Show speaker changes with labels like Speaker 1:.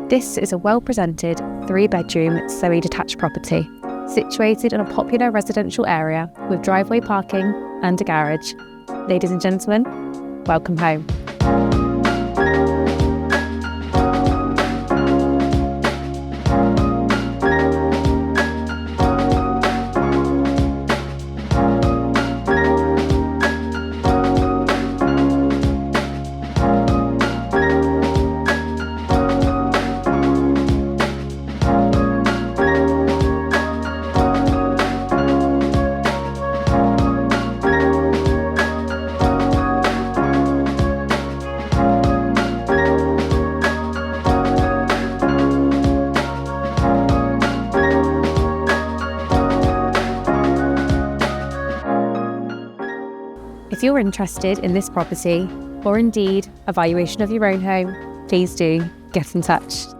Speaker 1: This is a well-presented 3-bedroom semi-detached property situated in a popular residential area with driveway parking and a garage. Ladies and gentlemen, welcome home. If you're interested in this property, or indeed a valuation of your own home, please do get in touch.